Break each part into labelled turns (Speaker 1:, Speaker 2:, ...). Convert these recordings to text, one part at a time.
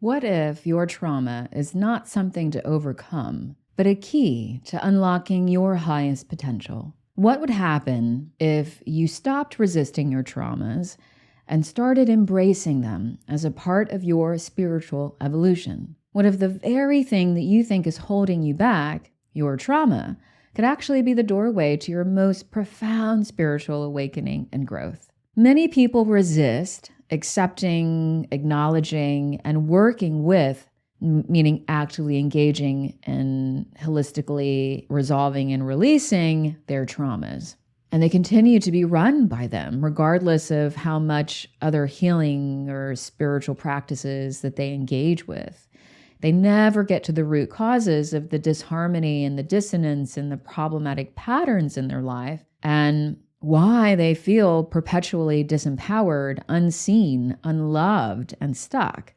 Speaker 1: What if your trauma is not something to overcome, but a key to unlocking your highest potential? What would happen if you stopped resisting your traumas and started embracing them as a part of your spiritual evolution? What if the very thing that you think is holding you back, your trauma, could actually be the doorway to your most profound spiritual awakening and growth? Many people resist accepting, acknowledging, and working with, meaning actively engaging in holistically resolving and releasing their traumas. And they continue to be run by them, regardless of how much other healing or spiritual practices that they engage with. They never get to the root causes of the disharmony and the dissonance and the problematic patterns in their life, and why they feel perpetually disempowered, unseen, unloved, and stuck.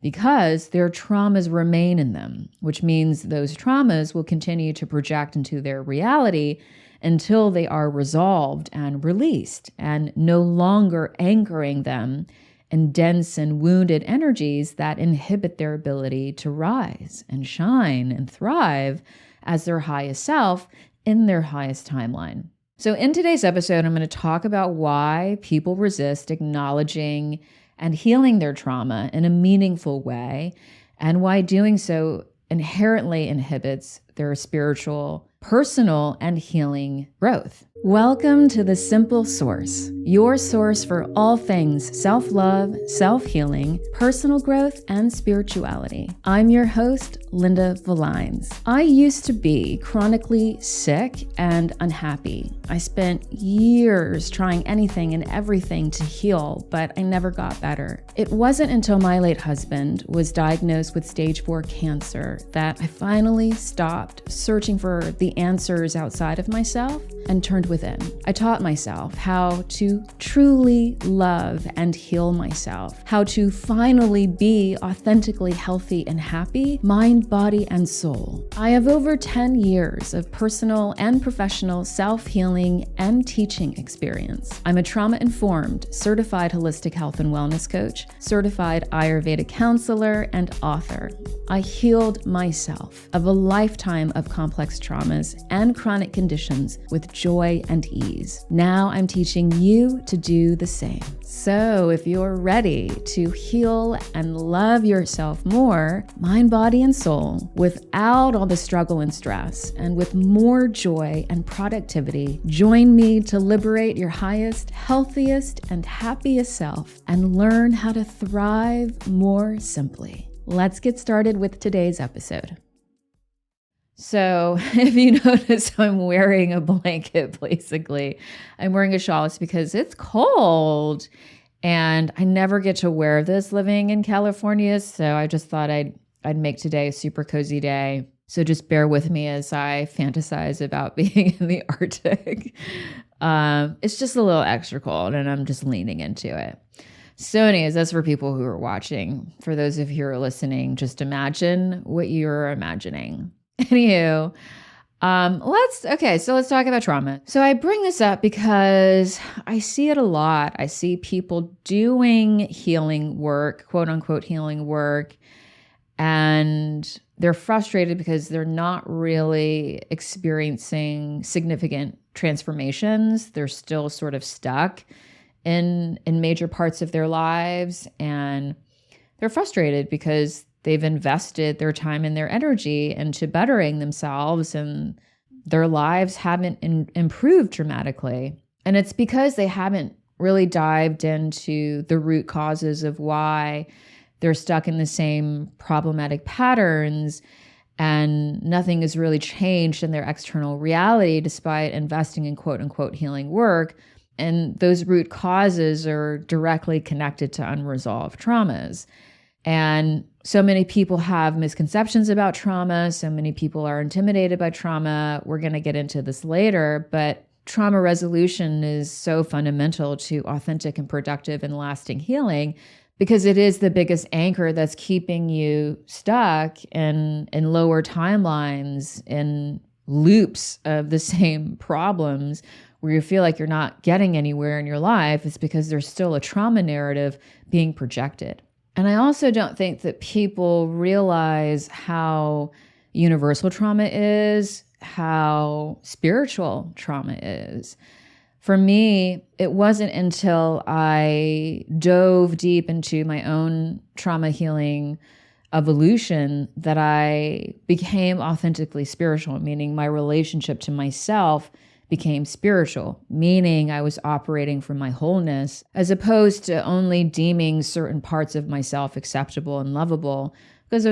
Speaker 1: Because their traumas remain in them, which means those traumas will continue to project into their reality until they are resolved and released and no longer anchoring them in dense and wounded energies that inhibit their ability to rise and shine and thrive as their highest self in their highest timeline. So in today's episode, I'm going to talk about why people resist acknowledging and healing their trauma in a meaningful way, and why doing so inherently inhibits their spiritual, personal, and healing growth. Welcome to The Simple Source, your source for all things self-love, self-healing, personal growth, and spirituality. I'm your host, Linda Valines. I used to be chronically sick and unhappy. I spent years trying anything and everything to heal, but I never got better. It wasn't until my late husband was diagnosed with stage 4 cancer that I finally stopped searching for the answers outside of myself and turned within. I taught myself how to truly love and heal myself, how to finally be authentically healthy and happy, mind, body, and soul. I have over 10 years of personal and professional self-healing and teaching experience. I'm a trauma-informed, certified holistic health and wellness coach, certified Ayurvedic counselor, and author. I healed myself of a lifetime of complex traumas and chronic conditions with joy and ease. Now I'm teaching you to do the same. So if you're ready to heal and love yourself more, mind, body, and soul, without all the struggle and stress, and with more joy and productivity, join me to liberate your highest, healthiest, and happiest self and learn how to thrive more simply. Let's get started with today's episode. So if you notice, I'm wearing a blanket, basically. I'm wearing a shawl. It's because it's cold and I never get to wear this living in California. So I just thought I'd make today a super cozy day. So just bear with me as I fantasize about being in the Arctic. It's just a little extra cold and I'm just leaning into it. So anyways, that's for people who are watching. For those of you who are listening, just imagine what you're imagining. Anywho, let's talk about trauma. So I bring this up because I see it a lot. I see people doing healing work, quote unquote healing work, and they're frustrated because they're not really experiencing significant transformations. They're still sort of stuck in major parts of their lives, and they're frustrated because they've invested their time and their energy into bettering themselves and their lives haven't improved dramatically. And it's because they haven't really dived into the root causes of why they're stuck in the same problematic patterns and nothing has really changed in their external reality despite investing in quote unquote healing work. And those root causes are directly connected to unresolved traumas. And so many people have misconceptions about trauma. So many people are intimidated by trauma. We're going to get into this later, but trauma resolution is so fundamental to authentic and productive and lasting healing because it is the biggest anchor that's keeping you stuck in lower timelines, in loops of the same problems where you feel like you're not getting anywhere in your life. It's because there's still a trauma narrative being projected. And I also don't think that people realize how universal trauma is, how spiritual trauma is. For me, it wasn't until I dove deep into my own trauma healing evolution that I became authentically spiritual, meaning my relationship to myself became spiritual, meaning I was operating from my wholeness as opposed to only deeming certain parts of myself acceptable and lovable, because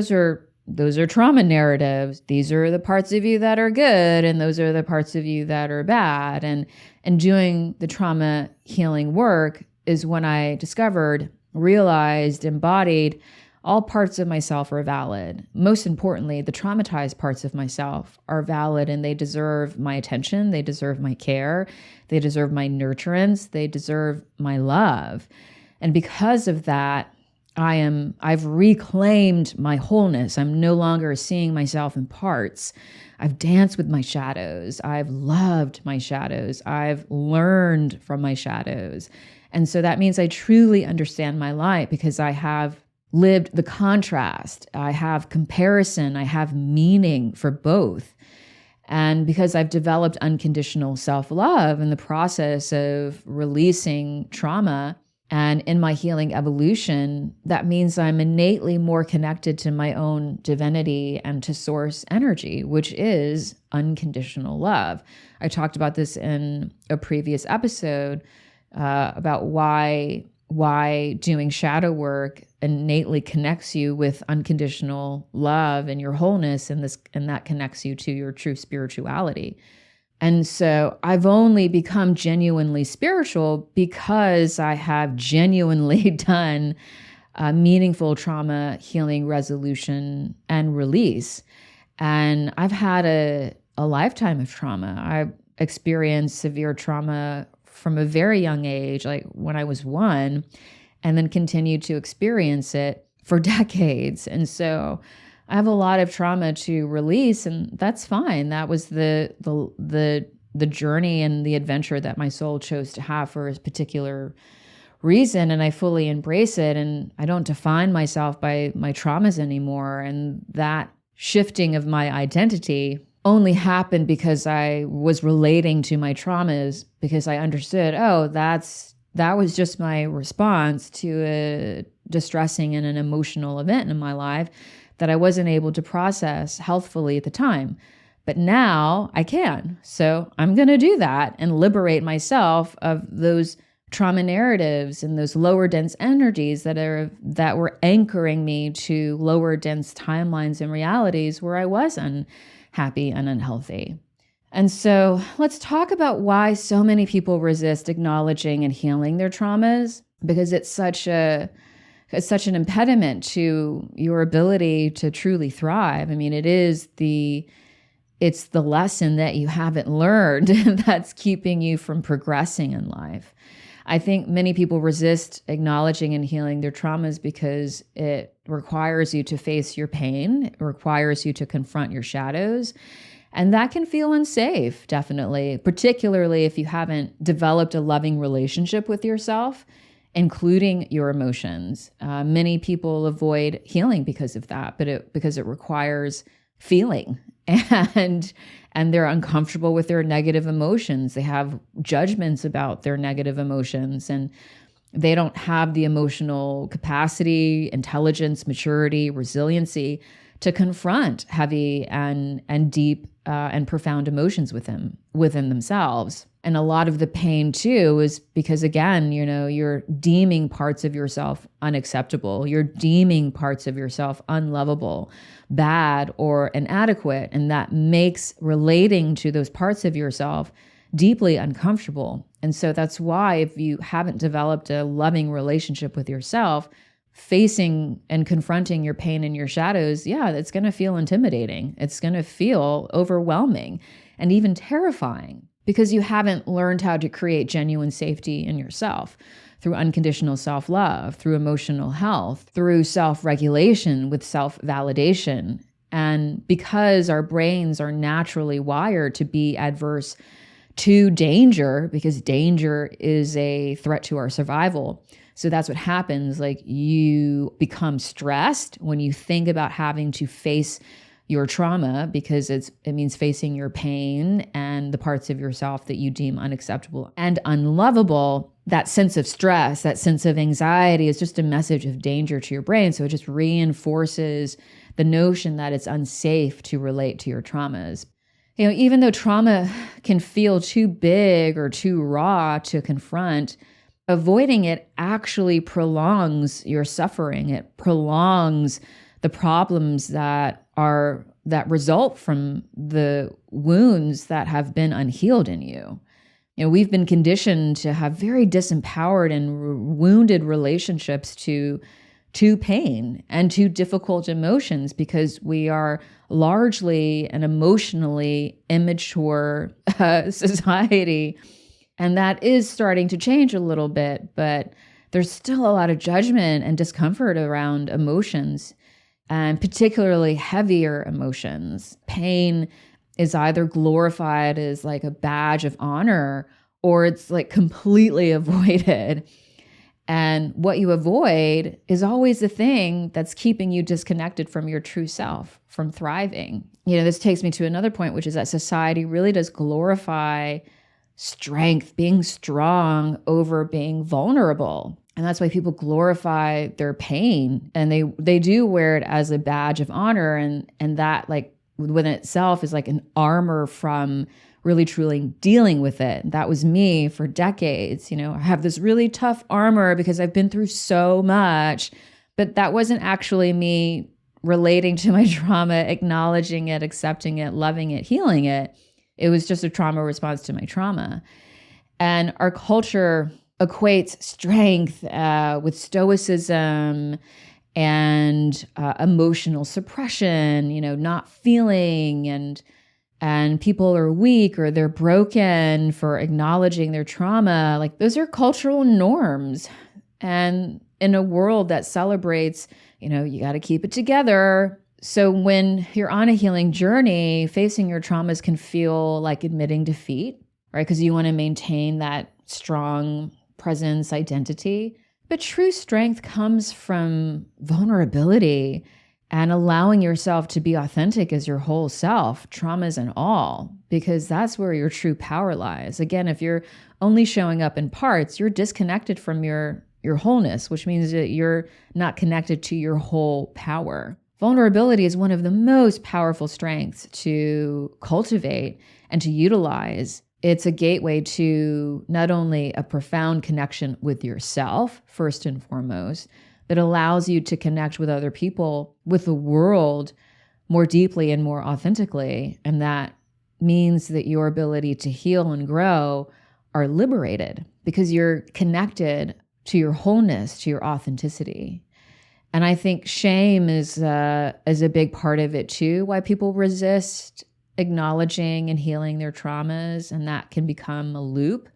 Speaker 1: those are trauma narratives. These are the parts of you that are good, and those are the parts of you that are bad. And doing the trauma healing work is when I discovered, realized, embodied all parts of myself are valid. Most importantly, the traumatized parts of myself are valid, and they deserve my attention. They deserve my care. They deserve my nurturance. They deserve my love. And because of that, I've reclaimed my wholeness. I'm no longer seeing myself in parts. I've danced with my shadows. I've loved my shadows. I've learned from my shadows. And so that means I truly understand my light because I have lived the contrast. I have comparison. I have meaning for both. And because I've developed unconditional self-love in the process of releasing trauma and in my healing evolution, that means I'm innately more connected to my own divinity and to source energy, which is unconditional love. I talked about this in a previous episode about why doing shadow work innately connects you with unconditional love and your wholeness, and that connects you to your true spirituality. And so I've only become genuinely spiritual because I have genuinely done meaningful trauma healing, resolution, and release. And I've had a lifetime of trauma. I experienced severe trauma from a very young age, like when I was 1, and then continued to experience it for decades. And so I have a lot of trauma to release, and that's fine. That was the journey and the adventure that my soul chose to have for a particular reason, and I fully embrace it, and I don't define myself by my traumas anymore. And that shifting of my identity only happened because I was relating to my traumas, because I understood, that was just my response to a distressing and an emotional event in my life that I wasn't able to process healthfully at the time. But now I can. So I'm going to do that and liberate myself of those trauma narratives and those lower dense energies that were anchoring me to lower dense timelines and realities where I was unhappy and unhealthy. And so let's talk about why so many people resist acknowledging and healing their traumas, because it's such an impediment to your ability to truly thrive. I mean, it's the lesson that you haven't learned that's keeping you from progressing in life. I think many people resist acknowledging and healing their traumas because it requires you to face your pain. It requires you to confront your shadows. And that can feel unsafe, definitely, particularly if you haven't developed a loving relationship with yourself, including your emotions. Many people avoid healing because of that, because it requires feeling, and they're uncomfortable with their negative emotions. They have judgments about their negative emotions, and they don't have the emotional capacity, intelligence, maturity, resiliency to confront heavy and deep and profound emotions within themselves. And a lot of the pain too is because, again, you're deeming parts of yourself unacceptable. You're deeming parts of yourself unlovable, bad, or inadequate. And that makes relating to those parts of yourself deeply uncomfortable. And so that's why, if you haven't developed a loving relationship with yourself, facing and confronting your pain and your shadows, it's going to feel intimidating. It's going to feel overwhelming and even terrifying, because you haven't learned how to create genuine safety in yourself through unconditional self-love, through emotional health, through self-regulation with self-validation. And because our brains are naturally wired to be adverse to danger, because danger is a threat to our survival. So that's what happens. Like you become stressed when you think about having to face your trauma, because it means facing your pain and the parts of yourself that you deem unacceptable and unlovable. That sense of stress, that sense of anxiety is just a message of danger to your brain. So it just reinforces the notion that it's unsafe to relate to your traumas. You know, even though trauma can feel too big or too raw to confront, avoiding it actually prolongs your suffering. It prolongs the problems that result from the wounds that have been unhealed in you. You know, we've been conditioned to have very disempowered and wounded relationships to pain and to difficult emotions, because we are largely an emotionally immature society. And that is starting to change a little bit, but there's still a lot of judgment and discomfort around emotions, and particularly heavier emotions. Pain is either glorified as like a badge of honor, or it's like completely avoided. And what you avoid is always the thing that's keeping you disconnected from your true self, from thriving. You know, this takes me to another point, which is that society really does glorify strength, being strong over being vulnerable. And that's why people glorify their pain, and they do wear it as a badge of honor. And that, like, within itself is like an armor from really truly dealing with it. That was me for decades. You know, I have this really tough armor because I've been through so much, but that wasn't actually me relating to my trauma, acknowledging it, accepting it, loving it, healing it. It was just a trauma response to my trauma. And our culture equates strength with stoicism and emotional suppression, you know, not feeling, and people are weak or they're broken for acknowledging their trauma. Like, those are cultural norms. And in a world that celebrates, you know, you got to keep it together. So when you're on a healing journey, facing your traumas can feel like admitting defeat, right? Because you want to maintain that strong presence, identity. But true strength comes from vulnerability and allowing yourself to be authentic as your whole self, traumas and all, because that's where your true power lies. Again, if you're only showing up in parts, you're disconnected from your wholeness, which means that you're not connected to your whole power. Vulnerability is one of the most powerful strengths to cultivate and to utilize. It's a gateway to not only a profound connection with yourself, first and foremost, but allows you to connect with other people, with the world more deeply and more authentically. And that means that your ability to heal and grow are liberated because you're connected to your wholeness, to your authenticity. And I think shame is a big part of it too, why people resist acknowledging and healing their traumas, and that can become a loop.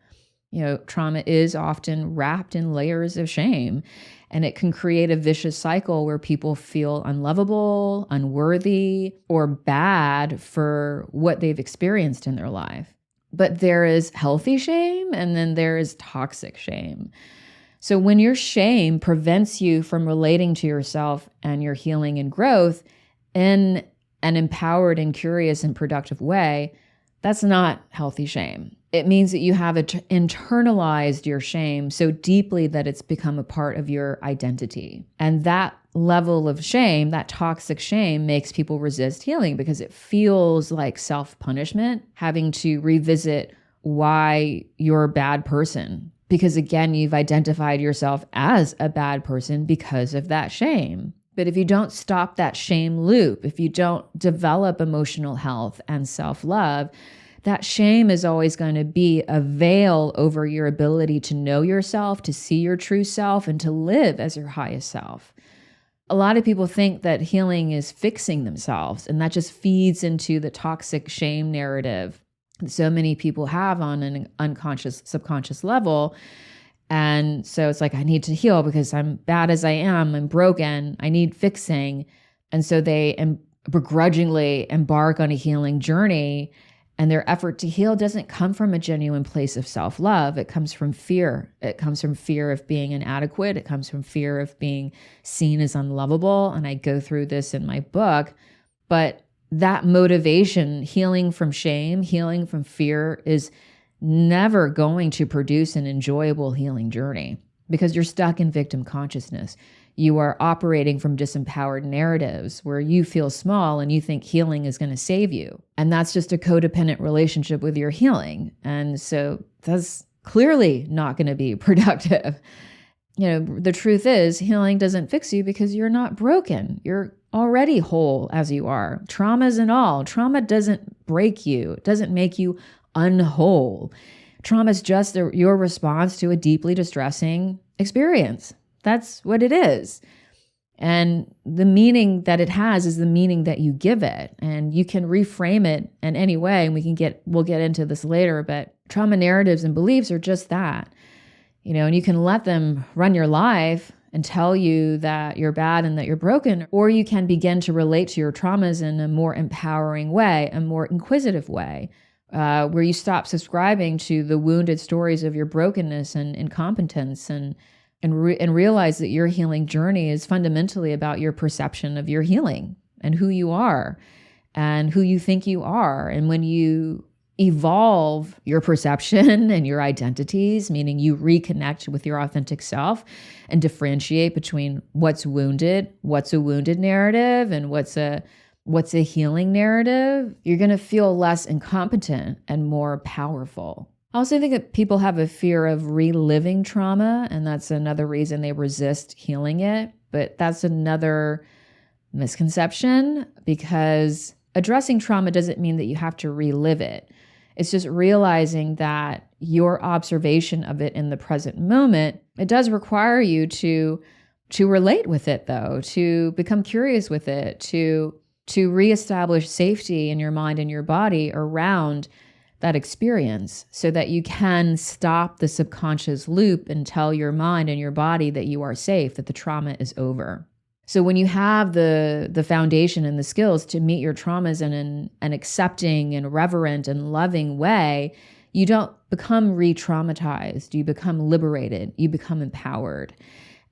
Speaker 1: You know, trauma is often wrapped in layers of shame, and it can create a vicious cycle where people feel unlovable, unworthy, or bad for what they've experienced in their life. But there is healthy shame, and then there is toxic shame. So when your shame prevents you from relating to yourself and your healing and growth in an empowered and curious and productive way, that's not healthy shame. It means that you have internalized your shame so deeply that it's become a part of your identity. And that level of shame, that toxic shame, makes people resist healing because it feels like self-punishment, having to revisit why you're a bad person. Because again, you've identified yourself as a bad person because of that shame. But if you don't stop that shame loop, if you don't develop emotional health and self-love, that shame is always going to be a veil over your ability to know yourself, to see your true self, and to live as your highest self. A lot of people think that healing is fixing themselves, and that just feeds into the toxic shame narrative that so many people have on an unconscious, subconscious level. And so it's like, I need to heal because I'm bad as I am, I'm broken, I need fixing. And so they begrudgingly embark on a healing journey. And their effort to heal doesn't come from a genuine place of self-love. It comes from fear. It comes from fear of being inadequate. It comes from fear of being seen as unlovable. And I go through this in my book. But that motivation, healing from shame, healing from fear, is never going to produce an enjoyable healing journey because you're stuck in victim consciousness. You are operating from disempowered narratives where you feel small and you think healing is going to save you. And that's just a codependent relationship with your healing. And so that's clearly not going to be productive. The truth is healing doesn't fix you because you're not broken. You're already whole as you are. Traumas and all. Trauma doesn't break you. It doesn't make you unwhole. Trauma is just your response to a deeply distressing experience. That's what it is. And the meaning that it has is the meaning that you give it. And you can reframe it in any way. And we'll get into this later, but trauma narratives and beliefs are just that. And you can let them run your life and tell you that you're bad and that you're broken, or you can begin to relate to your traumas in a more empowering way, a more inquisitive way, where you stop subscribing to the wounded stories of your brokenness and incompetence and realize that your healing journey is fundamentally about your perception of your healing and who you are and who you think you are. And when you evolve your perception and your identities, meaning you reconnect with your authentic self and differentiate between what's a wounded narrative and what's a healing narrative, you're going to feel less incompetent and more powerful. I also think that people have a fear of reliving trauma, and that's another reason they resist healing it. But that's another misconception, because addressing trauma doesn't mean that you have to relive it. It's just realizing that your observation of it in the present moment, it does require you to relate with it, though, to become curious with it, to reestablish safety in your mind and your body around that experience so that you can stop the subconscious loop and tell your mind and your body that you are safe, that the trauma is over. So when you have the foundation and the skills to meet your traumas in an accepting and reverent and loving way, you don't become re-traumatized. You become liberated. You become empowered.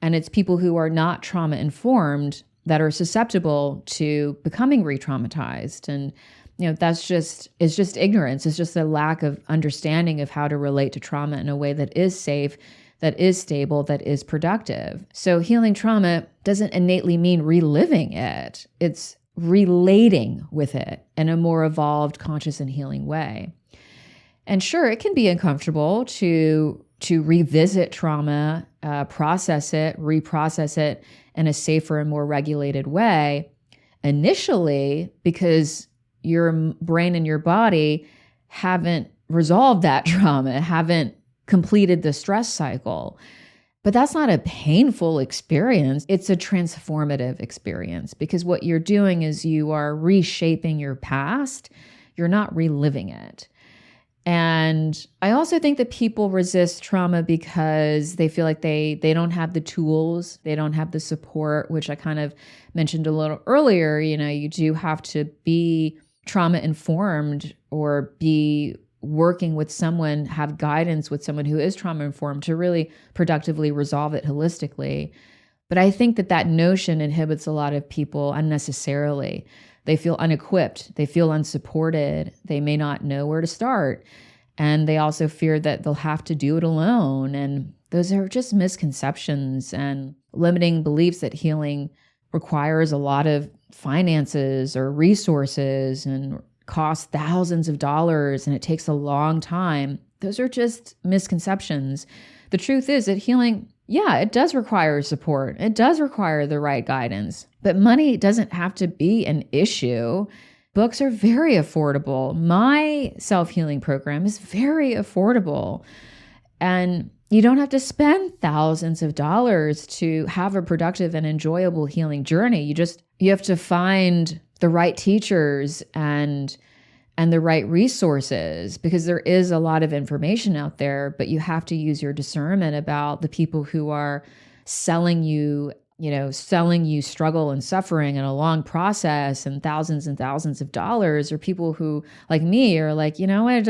Speaker 1: And it's people who are not trauma-informed that are susceptible to becoming re-traumatized. And it's just ignorance. It's just a lack of understanding of how to relate to trauma in a way that is safe, that is stable, that is productive. So healing trauma doesn't innately mean reliving it. It's relating with it in a more evolved, conscious, and healing way. And sure, it can be uncomfortable to revisit trauma, process it, reprocess it in a safer and more regulated way initially, because your brain and your body haven't resolved that trauma, haven't completed the stress cycle. But that's not a painful experience. It's a transformative experience, because what you're doing is you are reshaping your past. You're not reliving it. And I also think that people resist trauma because they feel like they don't have the tools, they don't have the support, which I kind of mentioned a little earlier. You do have to be trauma informed or be working with someone, have guidance with someone who is trauma informed to really productively resolve it holistically. But I think that notion inhibits a lot of people unnecessarily. They feel unequipped. They feel unsupported. They may not know where to start. And they also fear that they'll have to do it alone. And those are just misconceptions and limiting beliefs that healing requires a lot of finances or resources and costs thousands of dollars and it takes a long time. Those are just misconceptions. The truth is that healing, it does require support. It does require the right guidance, but money doesn't have to be an issue. Books are very affordable. My self-healing program is very affordable. And you don't have to spend thousands of dollars to have a productive and enjoyable healing journey. You have to find the right teachers and the right resources, because there is a lot of information out there, but you have to use your discernment about the people who are selling you selling you struggle and suffering and a long process and thousands of dollars, or people who like me are like, you know what,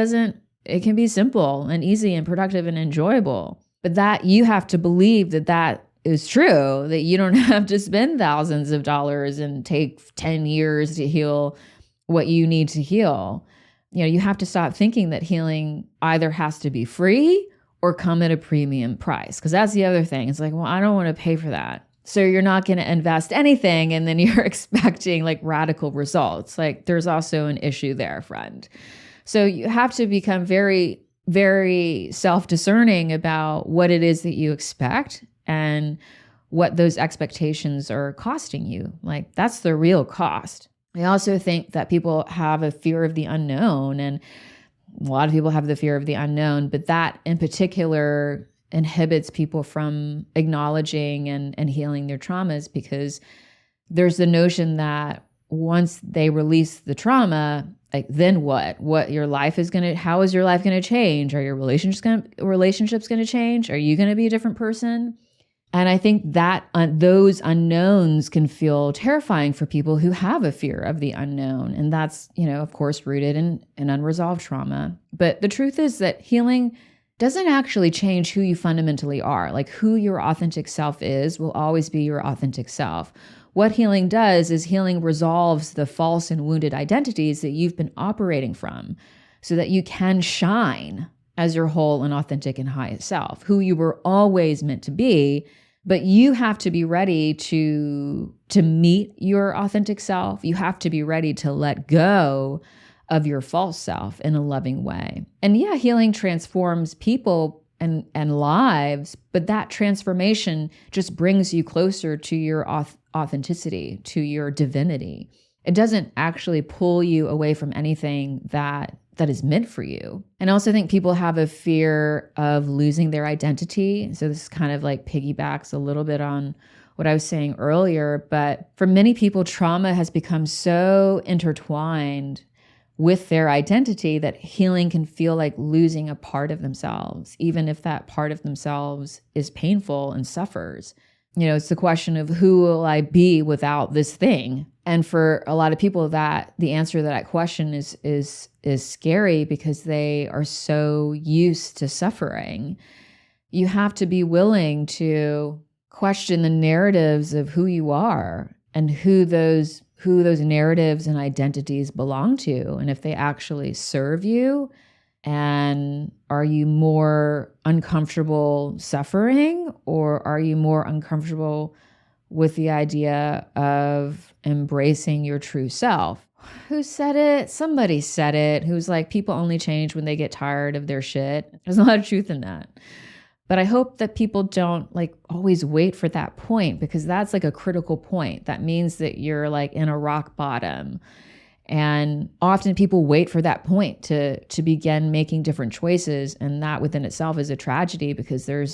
Speaker 1: it can be simple and easy and productive and enjoyable. But that you have to believe that is true, that you don't have to spend thousands of dollars and take 10 years to heal what you need to heal. You have to stop thinking that healing either has to be free or come at a premium price. Because that's the other thing. It's like, well, I don't want to pay for that. So you're not going to invest anything and then you're expecting like radical results. Like there's also an issue there, friend. So you have to become very, very self-discerning about what it is that you expect and what those expectations are costing you. Like that's the real cost. I also think that people have a fear of the unknown, and a lot of people have the fear of the unknown, but that in particular inhibits people from acknowledging and healing their traumas, because there's the notion that once they release the trauma, like then what your life is how is your life going to change? Are your relationships going to change? Are you going to be a different person? And I think that those unknowns can feel terrifying for people who have a fear of the unknown. And that's, of course, rooted in unresolved trauma. But the truth is that healing doesn't actually change who you fundamentally are. Like who your authentic self is will always be your authentic self. What healing does is healing resolves the false and wounded identities that you've been operating from so that you can shine as your whole and authentic and highest self, who you were always meant to be. But you have to be ready to meet your authentic self. You have to be ready to let go of your false self in a loving way. And yeah, healing transforms people and lives, but that transformation just brings you closer to your authenticity, to your divinity. It doesn't actually pull you away from anything that is meant for you. And I also think people have a fear of losing their identity. So this kind of like piggybacks a little bit on what I was saying earlier. But for many people, trauma has become so intertwined with their identity that healing can feel like losing a part of themselves, even if that part of themselves is painful and suffers. It's the question of who will I be without this thing? And for a lot of people, that the answer to that question is scary because they are so used to suffering. You have to be willing to question the narratives of who you are and who those narratives and identities belong to, and if they actually serve you. And are you more uncomfortable suffering, or are you more uncomfortable with the idea of embracing your true self? Who said it? Somebody said it, who's like, people only change when they get tired of their shit. There's a lot of truth in that. But I hope that people don't like always wait for that point, because that's like a critical point. That means that you're like in a rock bottom. And often people wait for that point to begin making different choices. And that within itself is a tragedy, because there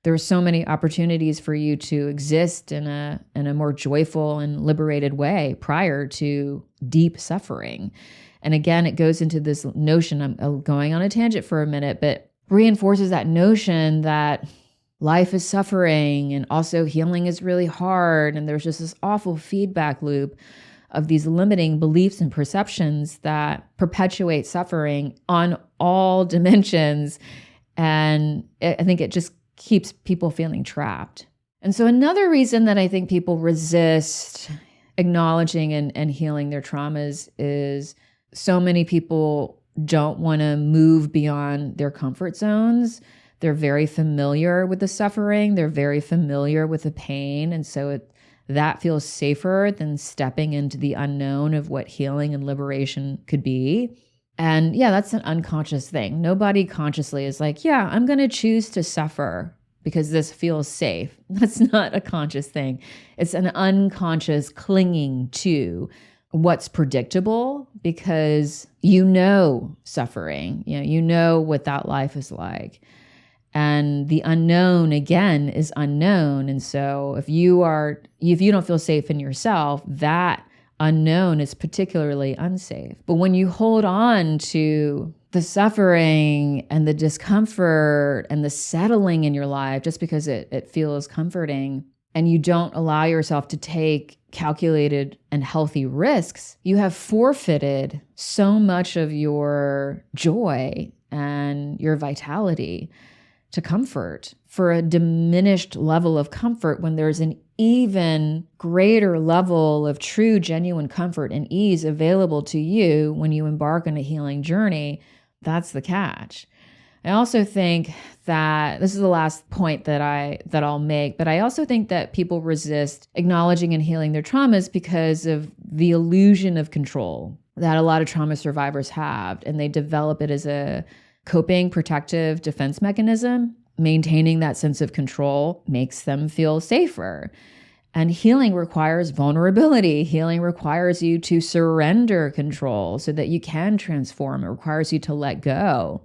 Speaker 1: are so many opportunities for you to exist in a more joyful and liberated way prior to deep suffering. And again, it goes into this notion, I'm going on a tangent for a minute, but reinforces that notion that life is suffering and also healing is really hard. And there's just this awful feedback loop of these limiting beliefs and perceptions that perpetuate suffering on all dimensions. And I think it just keeps people feeling trapped. And so another reason that I think people resist acknowledging and healing their traumas is so many people don't want to move beyond their comfort zones. They're very familiar with the suffering. They're very familiar with the pain. And so that feels safer than stepping into the unknown of what healing and liberation could be. And yeah, that's an unconscious thing. Nobody consciously is like, yeah, I'm going to choose to suffer because this feels safe. That's not a conscious thing. It's an unconscious clinging to what's predictable, because you know suffering, you know what that life is like. And the unknown, again, is unknown. And so if you don't feel safe in yourself, that unknown is particularly unsafe. But when you hold on to the suffering and the discomfort and the settling in your life just because it feels comforting, and you don't allow yourself to take calculated and healthy risks, you have forfeited so much of your joy and your vitality to comfort, for a diminished level of comfort when there's an even greater level of true, genuine comfort and ease available to you when you embark on a healing journey. That's the catch. I also think that this is the last point that I'll make, but I also think that people resist acknowledging and healing their traumas because of the illusion of control that a lot of trauma survivors have, and they develop it as a coping, protective defense mechanism. Maintaining that sense of control makes them feel safer. And healing requires vulnerability. Healing requires you to surrender control so that you can transform. It requires you to let go,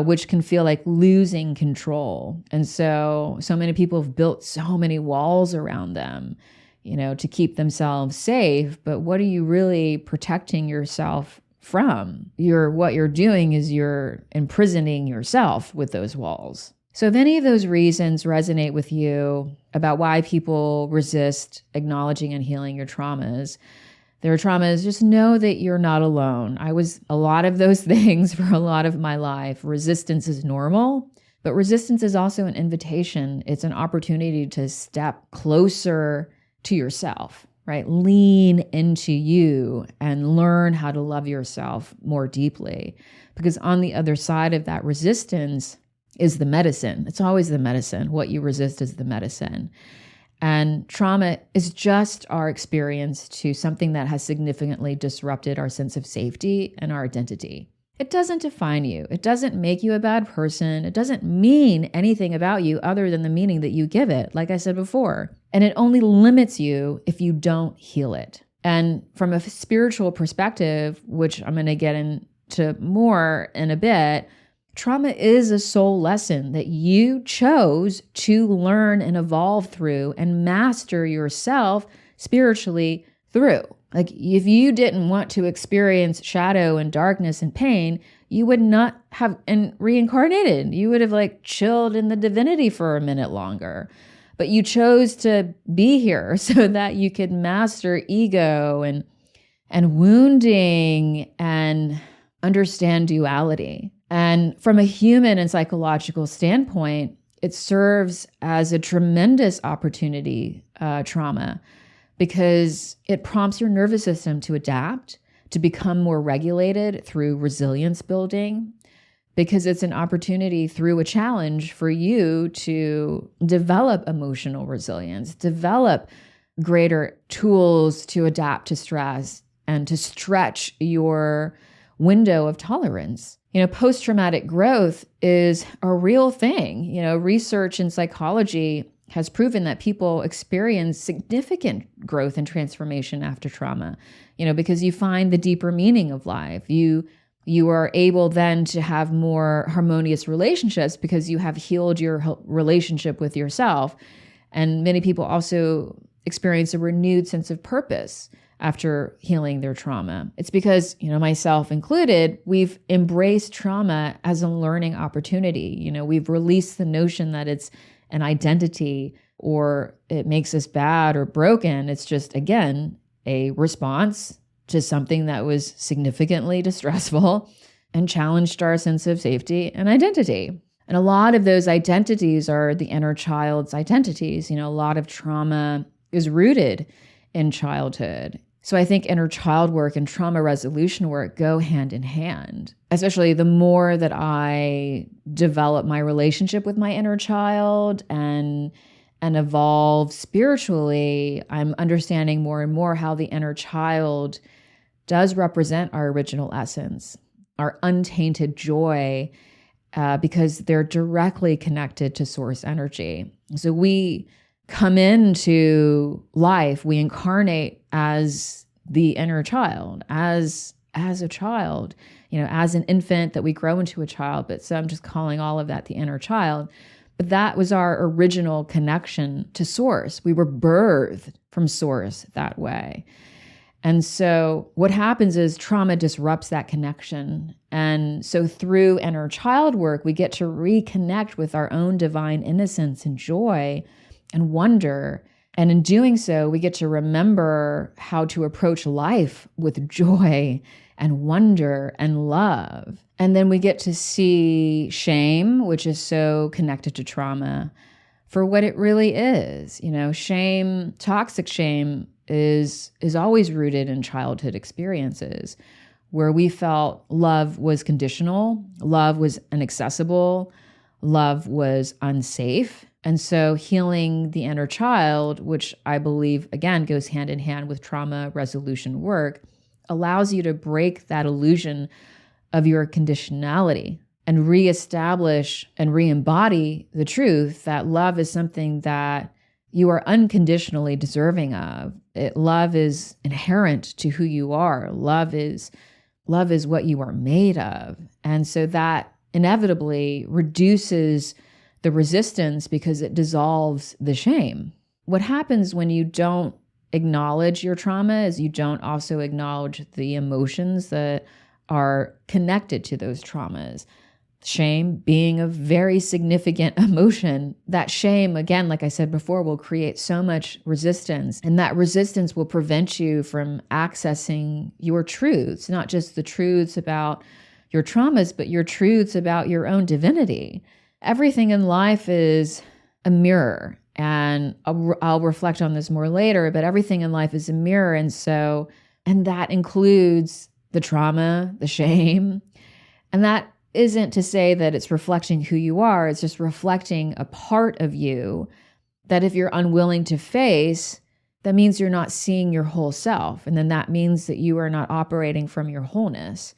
Speaker 1: which can feel like losing control. And so many people have built so many walls around them, to keep themselves safe. But what are you really protecting yourself from? What you're doing is you're imprisoning yourself with those walls. So if any of those reasons resonate with you about why people resist acknowledging and healing their traumas, just know that you're not alone. I was a lot of those things for a lot of my life. Resistance is normal, but resistance is also an invitation. It's an opportunity to step closer to yourself. Right? Lean into you and learn how to love yourself more deeply. Because on the other side of that resistance is the medicine. It's always the medicine. What you resist is the medicine. And trauma is just our experience to something that has significantly disrupted our sense of safety and our identity. It doesn't define you. It doesn't make you a bad person. It doesn't mean anything about you other than the meaning that you give it, like I said before. And it only limits you if you don't heal it. And from a spiritual perspective, which I'm going to get into more in a bit, trauma is a soul lesson that you chose to learn and evolve through and master yourself spiritually through. Like if you didn't want to experience shadow and darkness and pain, you would not have reincarnated. You would have chilled in the divinity for a minute longer. But you chose to be here so that you could master ego and wounding and understand duality. And from a human and psychological standpoint, it serves as a tremendous opportunity, trauma, because it prompts your nervous system to adapt, to become more regulated through resilience building, because it's an opportunity through a challenge for you to develop emotional resilience, develop greater tools to adapt to stress and to stretch your window of tolerance. Post-traumatic growth is a real thing. Research in psychology has proven that people experience significant growth and transformation after trauma, because you find the deeper meaning of life. You are able then to have more harmonious relationships because you have healed your relationship with yourself. And many people also experience a renewed sense of purpose after healing their trauma. It's because, myself included, we've embraced trauma as a learning opportunity. We've released the notion that it's an identity or it makes us bad or broken. It's just, again, a response to something that was significantly distressful and challenged our sense of safety and identity. And a lot of those identities are the inner child's identities. A lot of trauma is rooted in childhood. So I think inner child work and trauma resolution work go hand in hand, especially the more that I develop my relationship with my inner child and evolve spiritually. I'm understanding more and more how the inner child does represent our original essence, our untainted joy, because they're directly connected to source energy. So we come into life, we incarnate as the inner child, as a child, as an infant that we grow into a child, but so I'm just calling all of that the inner child. But that was our original connection to source. We were birthed from source that way. And so what happens is trauma disrupts that connection. And so through inner child work, we get to reconnect with our own divine innocence and joy and wonder. And in doing so, we get to remember how to approach life with joy and wonder and love. And then we get to see shame, which is so connected to trauma, for what it really is. Shame, toxic shame is always rooted in childhood experiences where we felt love was conditional, love was inaccessible, love was unsafe. And so healing the inner child, which I believe, again, goes hand in hand with trauma resolution work, allows you to break that illusion of your conditionality and reestablish and re-embody the truth that love is something that you are unconditionally deserving of. Love is inherent to who you are. Love is what you are made of. And so that inevitably reduces the resistance because it dissolves the shame. What happens when you don't acknowledge your trauma is you don't also acknowledge the emotions that are connected to those traumas. Shame being a very significant emotion. That shame, again, like I said before, will create so much resistance. And that resistance will prevent you from accessing your truths, not just the truths about your traumas, but your truths about your own divinity. Everything in life is a mirror. And I'll reflect on this more later, but everything in life is a mirror. And that includes the trauma, the shame. And that isn't to say that it's reflecting who you are. It's just reflecting a part of you that if you're unwilling to face, that means you're not seeing your whole self. And then that means that you are not operating from your wholeness.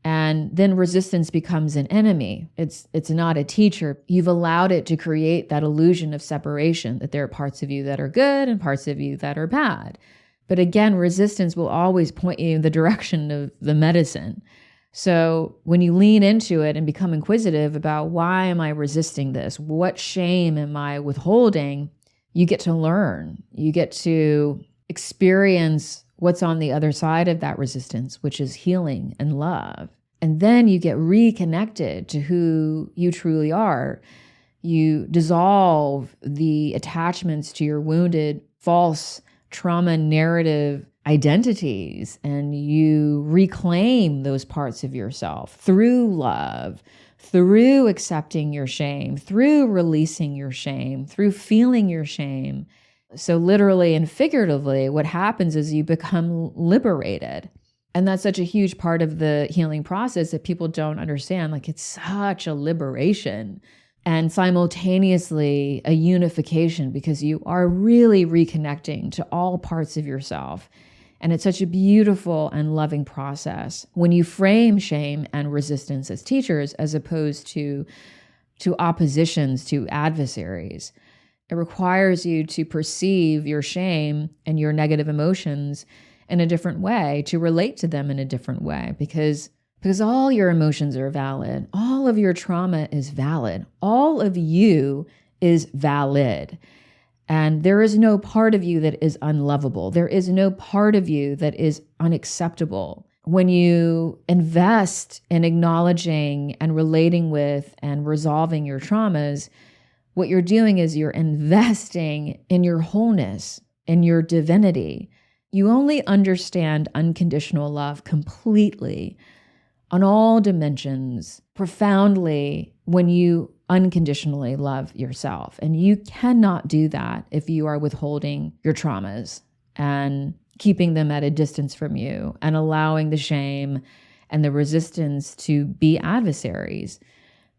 Speaker 1: And then resistance becomes an enemy. It's not a teacher. You've allowed it to create that illusion of separation, that there are parts of you that are good and parts of you that are bad. But again, resistance will always point you in the direction of the medicine. So when you lean into it and become inquisitive about why am I resisting this? What shame am I withholding? You get to learn. You get to experience what's on the other side of that resistance, which is healing and love. And then you get reconnected to who you truly are. You dissolve the attachments to your wounded, false trauma narrative identities, and you reclaim those parts of yourself through love, through accepting your shame, through releasing your shame, through feeling your shame. So literally and figuratively, what happens is you become liberated. And that's such a huge part of the healing process that people don't understand. Like, it's such a liberation and simultaneously a unification, because you are really reconnecting to all parts of yourself. And it's such a beautiful and loving process when you frame shame and resistance as teachers, as opposed to oppositions, to adversaries. It requires you to perceive your shame and your negative emotions in a different way, to relate to them in a different way, because all your emotions are valid. All of your trauma is valid. All of you is valid. And there is no part of you that is unlovable. There is no part of you that is unacceptable. When you invest in acknowledging and relating with and resolving your traumas, what you're doing is you're investing in your wholeness, in your divinity. You only understand unconditional love completely, on all dimensions, profoundly, when you unconditionally love yourself. And you cannot do that if you are withholding your traumas and keeping them at a distance from you and allowing the shame and the resistance to be adversaries.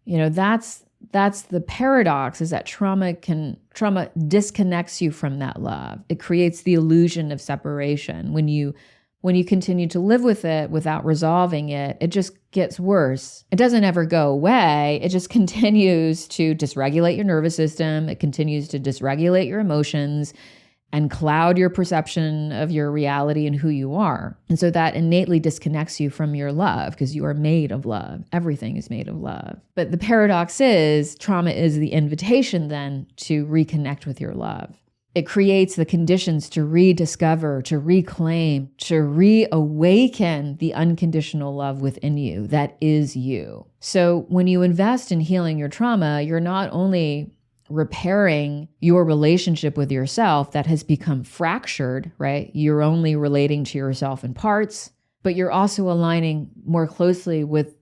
Speaker 1: That's the paradox, is that trauma disconnects you from that love. It creates the illusion of separation. When you continue to live with it without resolving it, it just gets worse. It doesn't ever go away. It just continues to dysregulate your nervous system. It continues to dysregulate your emotions and cloud your perception of your reality and who you are. And so that innately disconnects you from your love, because you are made of love. Everything is made of love. But the paradox is, trauma is the invitation then to reconnect with your love. It creates the conditions to rediscover, to reclaim, to reawaken the unconditional love within you that is you. So when you invest in healing your trauma, you're not only repairing your relationship with yourself that has become fractured, right? You're only relating to yourself in parts, but you're also aligning more closely with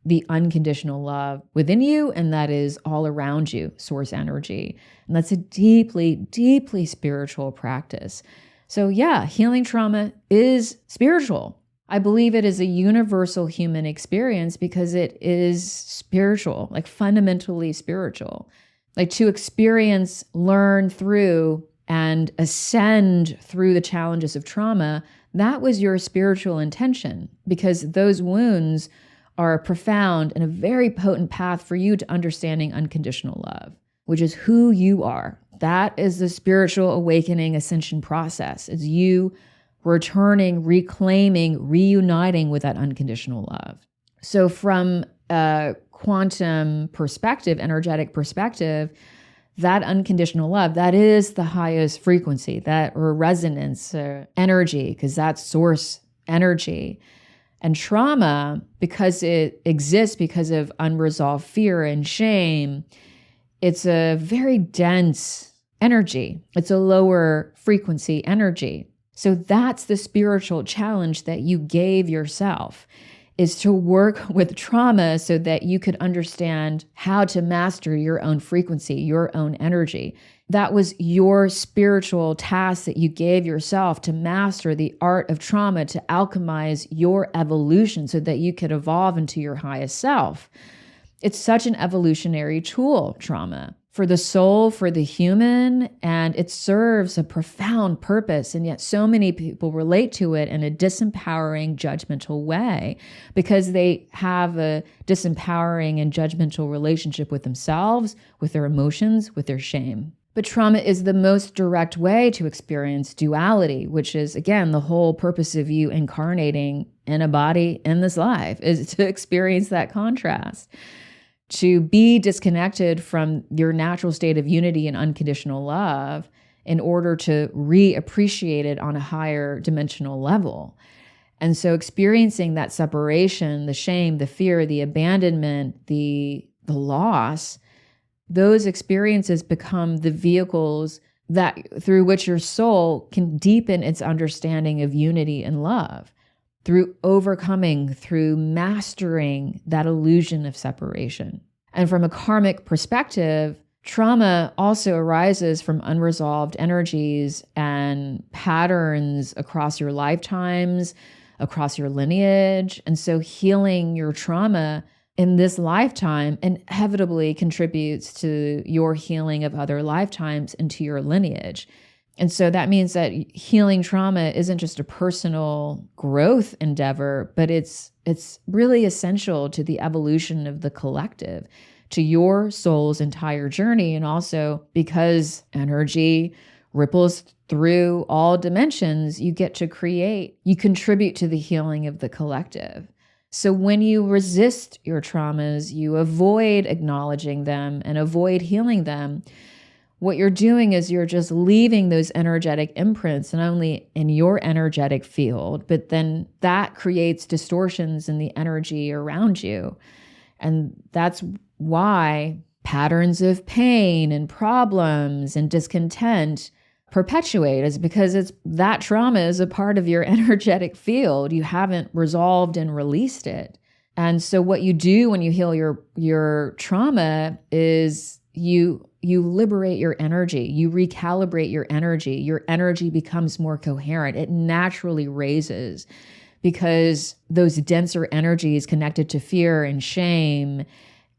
Speaker 1: the unconditional love within you, and that is all around you, source energy. And that's a deeply, deeply spiritual practice. So yeah, healing trauma is spiritual. I believe it is a universal human experience because it is spiritual, like fundamentally spiritual. Like to experience, learn through, and ascend through the challenges of trauma, that was your spiritual intention, because those wounds are profound and a very potent path for you to understanding unconditional love, which is who you are. That is the spiritual awakening ascension process. It's you returning, reclaiming, reuniting with that unconditional love. So from a quantum perspective, energetic perspective, that unconditional love, that is the highest frequency, that or resonance energy, because that's source energy. And trauma, because it exists because of unresolved fear and shame, it's a very dense energy. It's a lower frequency energy. So that's the spiritual challenge that you gave yourself, is to work with trauma so that you could understand how to master your own frequency, your own energy. That was your spiritual task that you gave yourself, to master the art of trauma, to alchemize your evolution so that you could evolve into your highest self. It's such an evolutionary tool, trauma, for the soul, for the human, and it serves a profound purpose. And yet so many people relate to it in a disempowering, judgmental way because they have a disempowering and judgmental relationship with themselves, with their emotions, with their shame. But trauma is the most direct way to experience duality, which is, again, the whole purpose of you incarnating in a body in this life, is to experience that contrast. To be disconnected from your natural state of unity and unconditional love in order to reappreciate it on a higher dimensional level. And so experiencing that separation, the shame, the fear, the abandonment, the loss, those experiences become the vehicles that through which your soul can deepen its understanding of unity and love, through overcoming, through mastering that illusion of separation. And from a karmic perspective, trauma also arises from unresolved energies and patterns across your lifetimes, across your lineage. And so healing your trauma in this lifetime inevitably contributes to your healing of other lifetimes and to your lineage. And so that means that healing trauma isn't just a personal growth endeavor, but it's really essential to the evolution of the collective, to your soul's entire journey. And also because energy ripples through all dimensions, you get to create, you contribute to the healing of the collective. So when you resist your traumas, you avoid acknowledging them and avoid healing them, what you're doing is you're just leaving those energetic imprints, not only in your energetic field, but then that creates distortions in the energy around you. And that's why patterns of pain and problems and discontent perpetuate, is because that trauma is a part of your energetic field. You haven't resolved and released it. And so what you do when you heal your trauma is you liberate your energy, you recalibrate your energy becomes more coherent. It naturally raises because those denser energies connected to fear and shame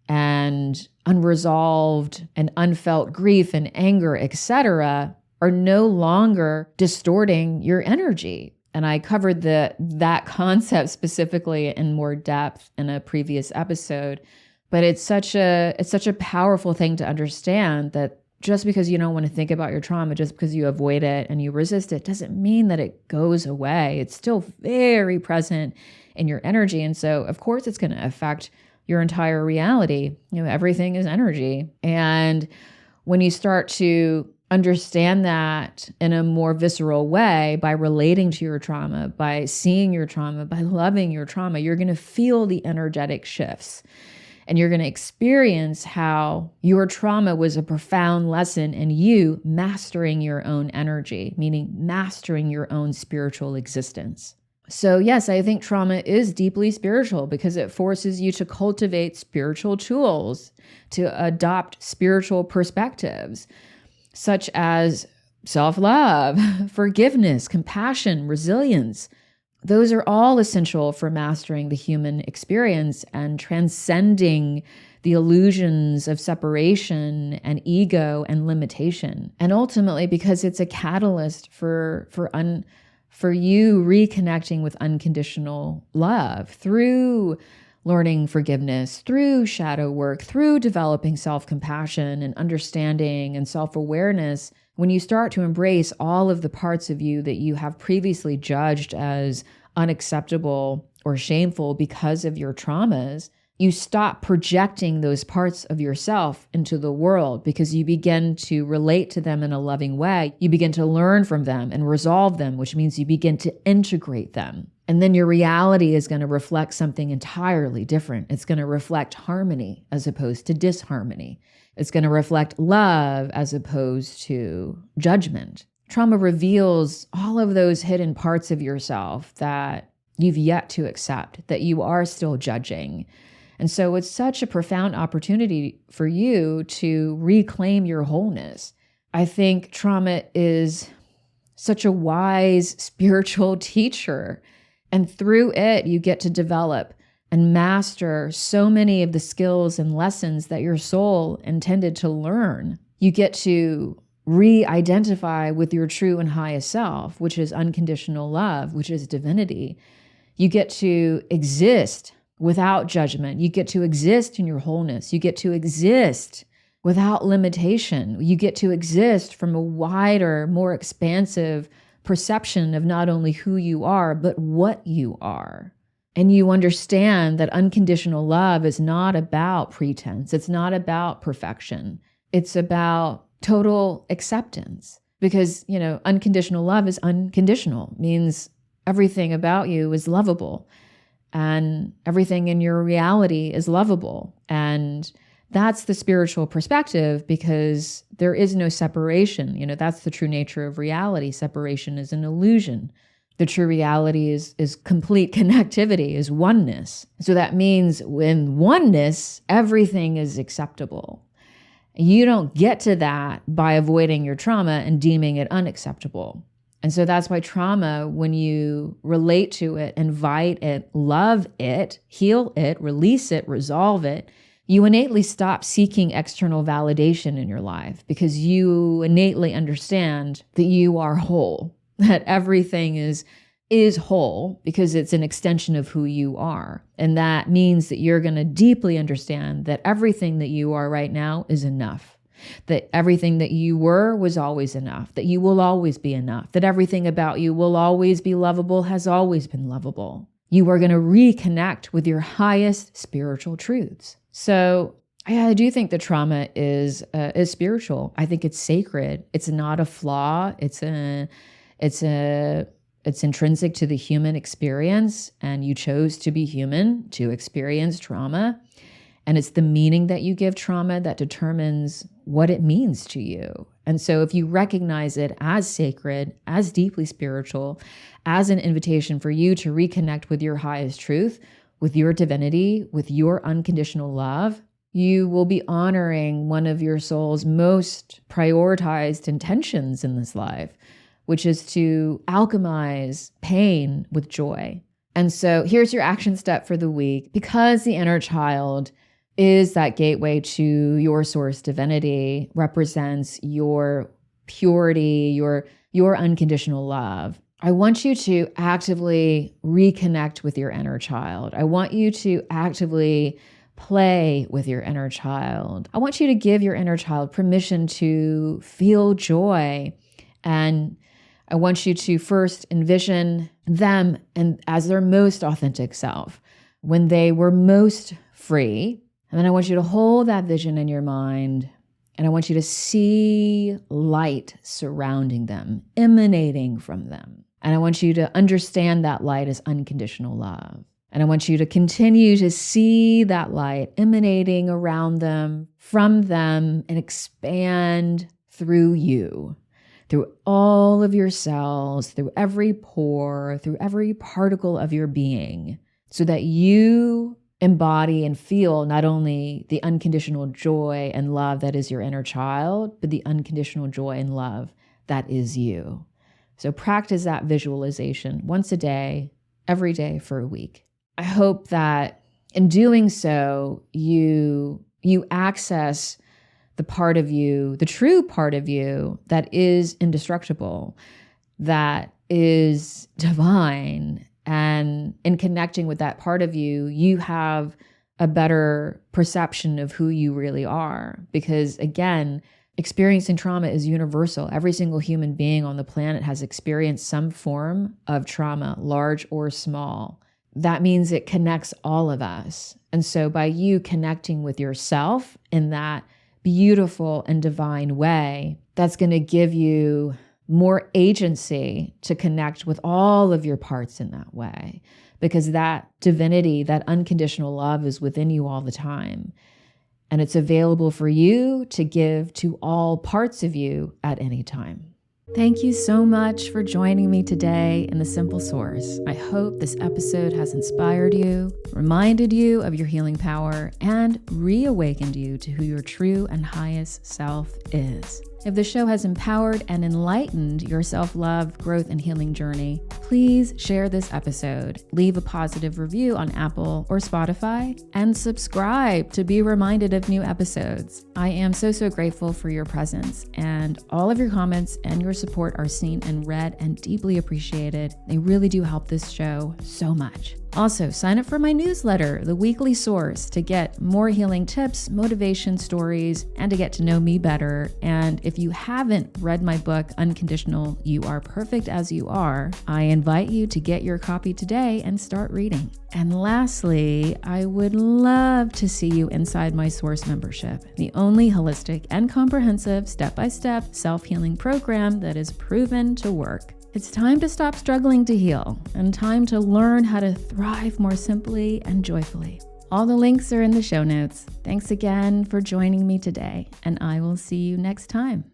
Speaker 1: and unresolved and unfelt grief and anger, etc., are no longer distorting your energy. And I covered that concept specifically in more depth in a previous episode. But it's such a powerful thing to understand that just because you don't want to think about your trauma, just because you avoid it and you resist it, doesn't mean that it goes away. It's still very present in your energy. And so, of course, it's going to affect your entire reality. Everything is energy. And when you start to understand that in a more visceral way, by relating to your trauma, by seeing your trauma, by loving your trauma, you're going to feel the energetic shifts. And you're going to experience how your trauma was a profound lesson in you mastering your own energy, meaning mastering your own spiritual existence. So yes, I think trauma is deeply spiritual because it forces you to cultivate spiritual tools, to adopt spiritual perspectives, such as self-love, forgiveness, compassion, resilience. Those are all essential for mastering the human experience and transcending the illusions of separation and ego and limitation. And ultimately, because it's a catalyst for you reconnecting with unconditional love through learning forgiveness, through shadow work, through developing self-compassion and understanding and self-awareness. When you start to embrace all of the parts of you that you have previously judged as unacceptable or shameful because of your traumas, you stop projecting those parts of yourself into the world because you begin to relate to them in a loving way. You begin to learn from them and resolve them, which means you begin to integrate them. And then your reality is going to reflect something entirely different. It's going to reflect harmony as opposed to disharmony. It's going to reflect love as opposed to judgment. Trauma reveals all of those hidden parts of yourself that you've yet to accept, that you are still judging. And so it's such a profound opportunity for you to reclaim your wholeness. I think trauma is such a wise spiritual teacher. And through it, you get to develop and master so many of the skills and lessons that your soul intended to learn. You get to re-identify with your true and highest self, which is unconditional love, which is divinity. You get to exist without judgment. You get to exist in your wholeness. You get to exist without limitation. You get to exist from a wider, more expansive perception of not only who you are, but what you are. And you understand that unconditional love is not about pretense. It's not about perfection. It's about total acceptance. Because, unconditional love is unconditional, means everything about you is lovable. And everything in your reality is lovable. And that's the spiritual perspective because there is no separation. That's the true nature of reality. Separation is an illusion. The true reality is complete connectivity, is oneness. So that means in oneness, everything is acceptable. You don't get to that by avoiding your trauma and deeming it unacceptable. And so that's why trauma, when you relate to it, invite it, love it, heal it, release it, resolve it, you innately stop seeking external validation in your life because you innately understand that you are whole, that everything is whole because it's an extension of who you are. And that means that you're going to deeply understand that everything that you are right now is enough. That everything that you were was always enough, that you will always be enough, that everything about you will always be lovable, has always been lovable. You are going to reconnect with your highest spiritual truths. So I do think that trauma is spiritual. I think it's sacred. It's not a flaw. It's intrinsic to the human experience, and you chose to be human to experience trauma. And it's the meaning that you give trauma that determines what it means to you. And so if you recognize it as sacred, as deeply spiritual, as an invitation for you to reconnect with your highest truth, with your divinity, with your unconditional love, you will be honoring one of your soul's most prioritized intentions in this life, which is to alchemize pain with joy. And so here's your action step for the week. Because the inner child is that gateway to your source divinity, represents your purity, your unconditional love, I want you to actively reconnect with your inner child. I want you to actively play with your inner child. I want you to give your inner child permission to feel joy. And I want you to first envision them and as their most authentic self, when they were most free. And then I want you to hold that vision in your mind, and I want you to see light surrounding them, emanating from them. And I want you to understand that light as unconditional love. And I want you to continue to see that light emanating around them, from them, and expand through you, through all of your cells, through every pore, through every particle of your being, so that you embody and feel not only the unconditional joy and love that is your inner child, but the unconditional joy and love that is you. So practice that visualization once a day, every day for a week. I hope that in doing so, you access the part of you, the true part of you that is indestructible, that is divine. And in connecting with that part of you, you have a better perception of who you really are. Because again, experiencing trauma is universal. Every single human being on the planet has experienced some form of trauma, large or small. That means it connects all of us. And so by you connecting with yourself in that beautiful and divine way, that's going to give you more agency to connect with all of your parts in that way, because that divinity, that unconditional love is within you all the time. And it's available for you to give to all parts of you at any time. Thank you so much for joining me today in The Simple Source. I hope this episode has inspired you, reminded you of your healing power, and reawakened you to who your true and highest self is. If the show has empowered and enlightened your self-love, growth, and healing journey, please share this episode, leave a positive review on Apple or Spotify, and subscribe to be reminded of new episodes. I am so grateful for your presence, and all of your comments and your support are seen and read and deeply appreciated. They really do help this show so much. Also, sign up for my newsletter, The Weekly Source, to get more healing tips, motivation stories, and to get to know me better. And if you haven't read my book, Unconditional, You Are Perfect As You Are, I invite you to get your copy today and start reading. And lastly, I would love to see you inside my Source membership, the only holistic and comprehensive step-by-step self-healing program that is proven to work. It's time to stop struggling to heal and time to learn how to thrive more simply and joyfully. All the links are in the show notes. Thanks again for joining me today, and I will see you next time.